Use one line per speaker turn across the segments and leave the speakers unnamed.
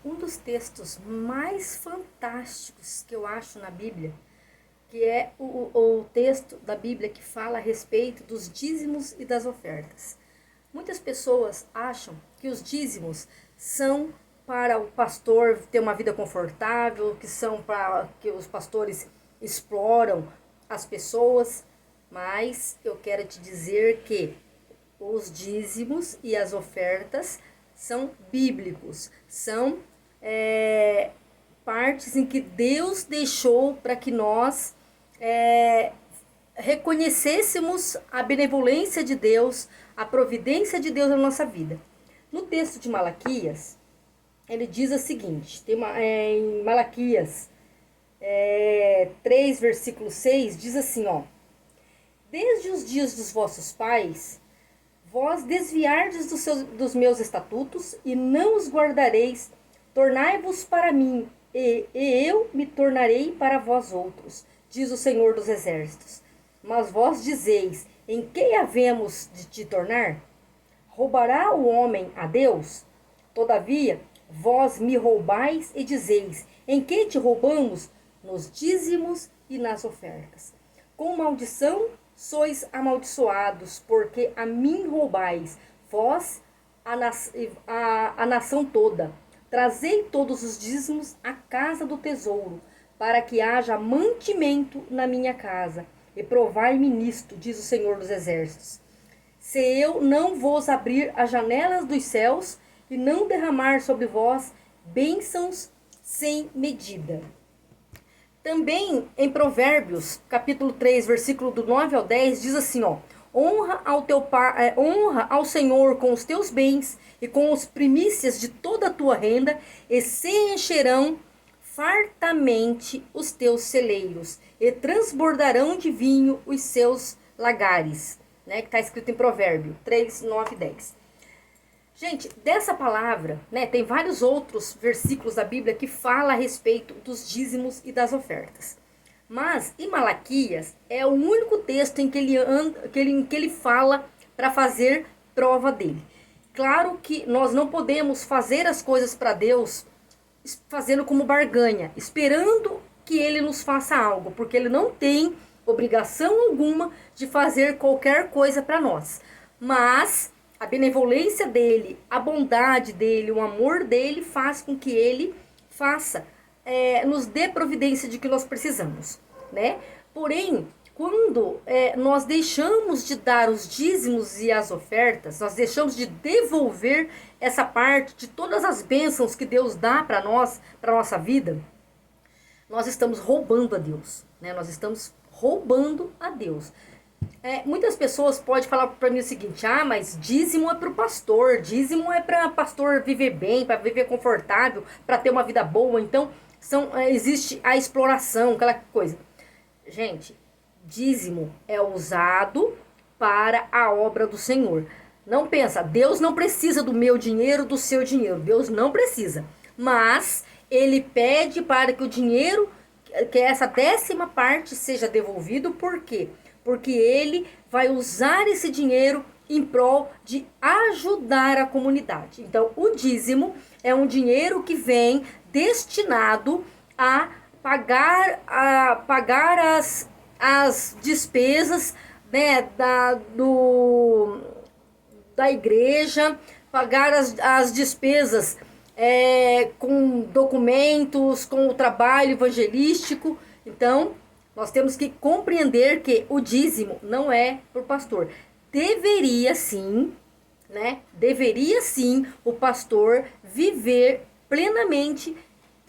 um dos textos mais fantásticos que eu acho na Bíblia, que é o texto da Bíblia que fala a respeito dos dízimos e das ofertas. Muitas pessoas acham que os dízimos são para o pastor ter uma vida confortável, que são para que os pastores exploram as pessoas, mas eu quero te dizer que os dízimos e as ofertas são bíblicos, são partes em que Deus deixou para que nós reconhecêssemos a benevolência de Deus, a providência de Deus na nossa vida. No texto de Malaquias, ele diz o seguinte, em Malaquias 3, versículo 6, diz assim, ó: Desde os dias dos vossos pais, vós desviardes dos meus estatutos e não os guardareis, tornai-vos para mim, e eu me tornarei para vós outros, diz o Senhor dos Exércitos. Mas vós dizeis, em que havemos de te tornar? Roubará o homem a Deus? Todavia, vós me roubais e dizeis, em que te roubamos? Nos dízimos e nas ofertas. Com maldição sois amaldiçoados, porque a mim roubais, vós, a nação toda. Trazei todos os dízimos à casa do tesouro, para que haja mantimento na minha casa, e provai-me nisto, diz o Senhor dos Exércitos. Se eu não vos abrir as janelas dos céus, e não derramar sobre vós bênçãos sem medida. Também em Provérbios, capítulo 3, versículo do 9 ao 10, diz assim, ó: honra ao Senhor com os teus bens e com os primícias de toda a tua renda, e se encherão fartamente os teus celeiros, e transbordarão de vinho os seus lagares. Né, que está escrito em Provérbio 3, 9 e 10. Gente, dessa palavra, né, tem vários outros versículos da Bíblia que falam a respeito dos dízimos e das ofertas. Mas em Malaquias é o único texto em que ele fala para fazer prova dele. Claro que nós não podemos fazer as coisas para Deus fazendo como barganha, esperando que ele nos faça algo, porque ele não tem obrigação alguma de fazer qualquer coisa para nós. Mas a benevolência dele, a bondade dele, o amor dele faz com que ele nos dê providência de que nós precisamos, né? Porém, quando nós deixamos de dar os dízimos e as ofertas, nós deixamos de devolver essa parte de todas as bênçãos que Deus dá para nós, para nossa vida, nós estamos roubando a Deus, né? Nós estamos roubando a Deus. Muitas pessoas podem falar para mim o seguinte: ah, mas dízimo é para o pastor, dízimo é para pastor viver bem, para viver confortável, para ter uma vida boa. Então, existe a exploração, aquela coisa. Gente, dízimo é usado para a obra do Senhor. Não pensa, Deus não precisa do meu dinheiro, do seu dinheiro. Deus não precisa. Mas ele pede para que o dinheiro, que essa 10ª parte seja devolvido. Por quê? Porque ele vai usar esse dinheiro em prol de ajudar a comunidade. Então, o dízimo é um dinheiro que vem destinado a pagar as despesas, né, da igreja, pagar as despesas com documentos, com o trabalho evangelístico. Então, nós temos que compreender que o dízimo não é por pastor. Deveria sim, né? Deveria sim o pastor viver plenamente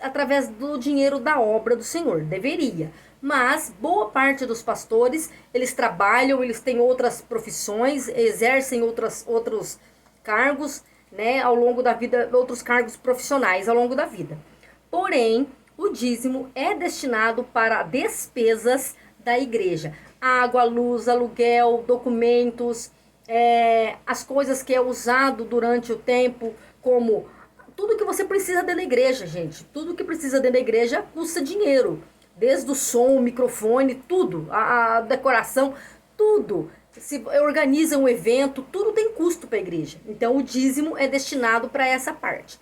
através do dinheiro da obra do Senhor. Deveria. Mas boa parte dos pastores, eles trabalham, eles têm outras profissões, exercem outros cargos, né, ao longo da vida, outros cargos profissionais ao longo da vida. Porém, o dízimo é destinado para despesas da igreja. Água, luz, aluguel, documentos, as coisas que é usado durante o tempo, como tudo que você precisa dentro da igreja, gente. Tudo que precisa dentro da igreja custa dinheiro. Desde o som, o microfone, tudo, a decoração, tudo. Se organiza um evento, tudo tem custo para a igreja. Então, o dízimo é destinado para essa parte.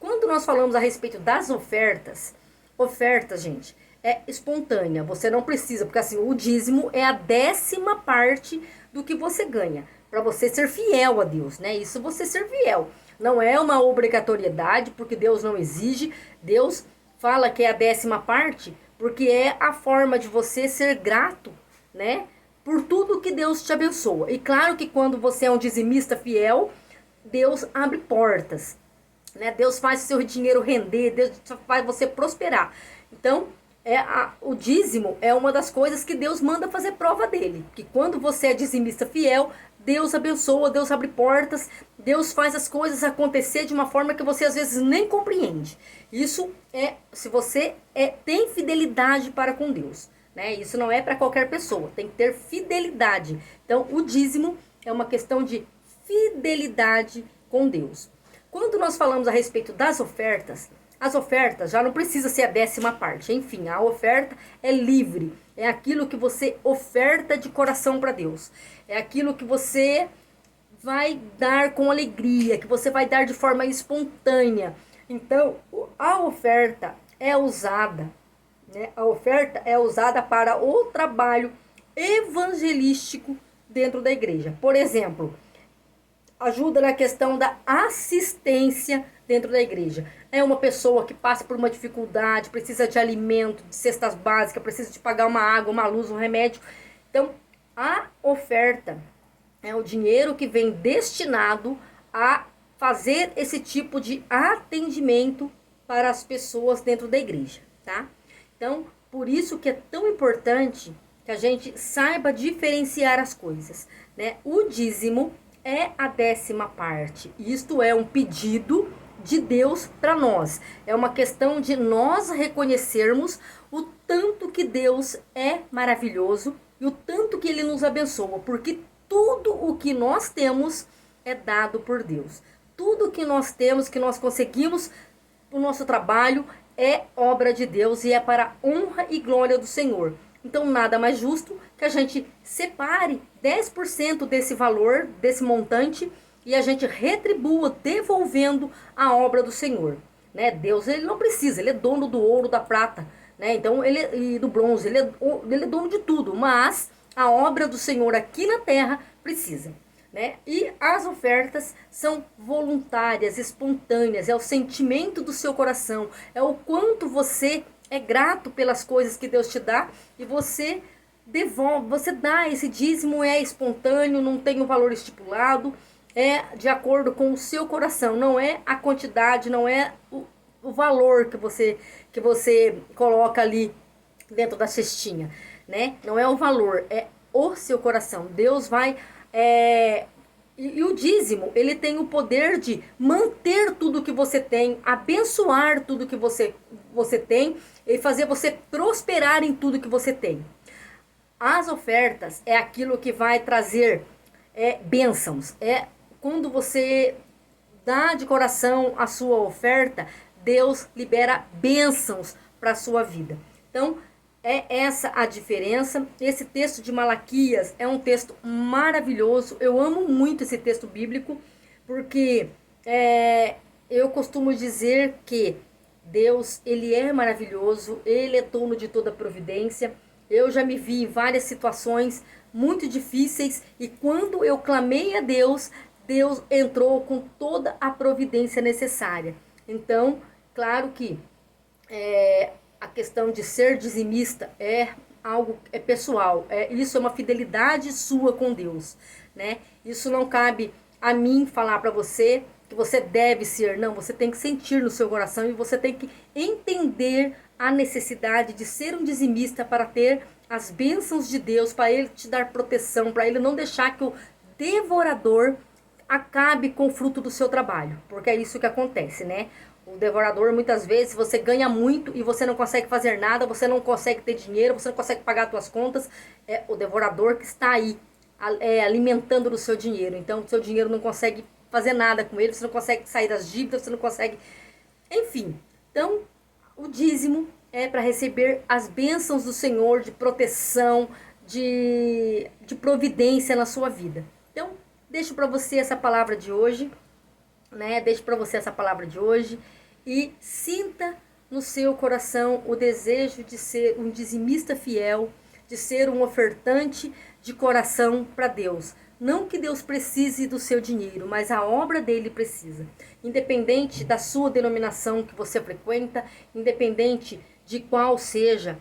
Quando nós falamos a respeito das ofertas, oferta, gente, é espontânea. Você não precisa, porque assim, o dízimo é a 10ª parte do que você ganha, para você ser fiel a Deus, né? Isso você ser fiel. Não é uma obrigatoriedade, porque Deus não exige. Deus fala que é a 10ª parte, porque é a forma de você ser grato, né? Por tudo que Deus te abençoa. E claro que quando você é um dizimista fiel, Deus abre portas, né? Deus faz o seu dinheiro render, Deus faz você prosperar. Então, o dízimo é uma das coisas que Deus manda fazer prova dele. Que quando você é dizimista fiel, Deus abençoa, Deus abre portas, Deus faz as coisas acontecer de uma forma que você às vezes nem compreende. Isso é se você tem fidelidade para com Deus, né? Isso não é para qualquer pessoa, tem que ter fidelidade. Então, o dízimo é uma questão de fidelidade com Deus. Quando nós falamos a respeito das ofertas, as ofertas já não precisa ser a 10ª parte. Enfim, a oferta é livre. É aquilo que você oferta de coração para Deus. É aquilo que você vai dar com alegria, que você vai dar de forma espontânea. Então, a oferta é usada, né? A oferta é usada para o trabalho evangelístico dentro da igreja. Por exemplo, ajuda na questão da assistência dentro da igreja. É uma pessoa que passa por uma dificuldade, precisa de alimento, de cestas básicas, precisa de pagar uma água, uma luz, um remédio. Então, a oferta é o dinheiro que vem destinado a fazer esse tipo de atendimento para as pessoas dentro da igreja, tá? Então, por isso que é tão importante que a gente saiba diferenciar as coisas, né? O dízimo é a 10ª parte. Isto é um pedido de Deus para nós. É uma questão de nós reconhecermos o tanto que Deus é maravilhoso e o tanto que Ele nos abençoa, porque tudo o que nós temos é dado por Deus. Tudo que nós temos, que nós conseguimos, o nosso trabalho é obra de Deus e é para a honra e glória do Senhor. Então, nada mais justo que a gente separe 10% desse valor, desse montante, e a gente retribua devolvendo a obra do Senhor, né? Deus, ele não precisa, ele é dono do ouro, da prata, né? Então, e do bronze, ele é dono de tudo, mas a obra do Senhor aqui na terra precisa, né? E as ofertas são voluntárias, espontâneas, é o sentimento do seu coração, é o quanto você é grato pelas coisas que Deus te dá e você devolve, você dá esse dízimo, é espontâneo, não tem um valor estipulado, é de acordo com o seu coração, não é a quantidade, não é o valor que você coloca ali dentro da cestinha, né? Não é o valor, é o seu coração. Deus vai... E o dízimo, ele tem o poder de manter tudo que você tem, abençoar tudo que você tem e fazer você prosperar em tudo que você tem. As ofertas é aquilo que vai trazer bênçãos. É quando você dá de coração a sua oferta, Deus libera bênçãos para a sua vida. Então, é essa a diferença. Esse texto de Malaquias é um texto maravilhoso. Eu amo muito esse texto bíblico, porque eu costumo dizer que Deus, ele é maravilhoso, ele é dono de toda providência. Eu já me vi em várias situações muito difíceis e quando eu clamei a Deus, Deus entrou com toda a providência necessária. Então, claro que a questão de ser dizimista é algo pessoal. Isso é uma fidelidade sua com Deus, né? Isso não cabe a mim falar para você que você deve ser. Não, você tem que sentir no seu coração e você tem que entender a necessidade de ser um dizimista para ter as bênçãos de Deus, para Ele te dar proteção, para Ele não deixar que o devorador acabe com o fruto do seu trabalho, porque é isso que acontece, né? O devorador, muitas vezes, você ganha muito e você não consegue fazer nada, você não consegue ter dinheiro, você não consegue pagar as suas contas. É o devorador que está aí, alimentando o seu dinheiro. Então, o seu dinheiro não consegue fazer nada com ele, você não consegue sair das dívidas, você não consegue... Enfim, então, o dízimo é para receber as bênçãos do Senhor, de proteção, de providência na sua vida. Então, deixo para você essa palavra de hoje, né? Deixo para você essa palavra de hoje. e sinta no seu coração o desejo de ser um dizimista fiel, de ser um ofertante de coração para Deus. Não que Deus precise do seu dinheiro, mas a obra dele precisa. Independente da sua denominação que você frequenta, independente de qual seja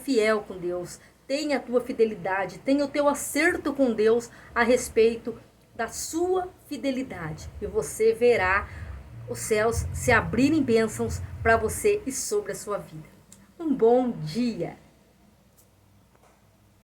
fiel com Deus. Tenha a tua fidelidade, tenha o teu acerto com Deus a respeito da sua fidelidade. E você verá os céus se abrirem bênçãos para você e sobre a sua vida. Um bom dia!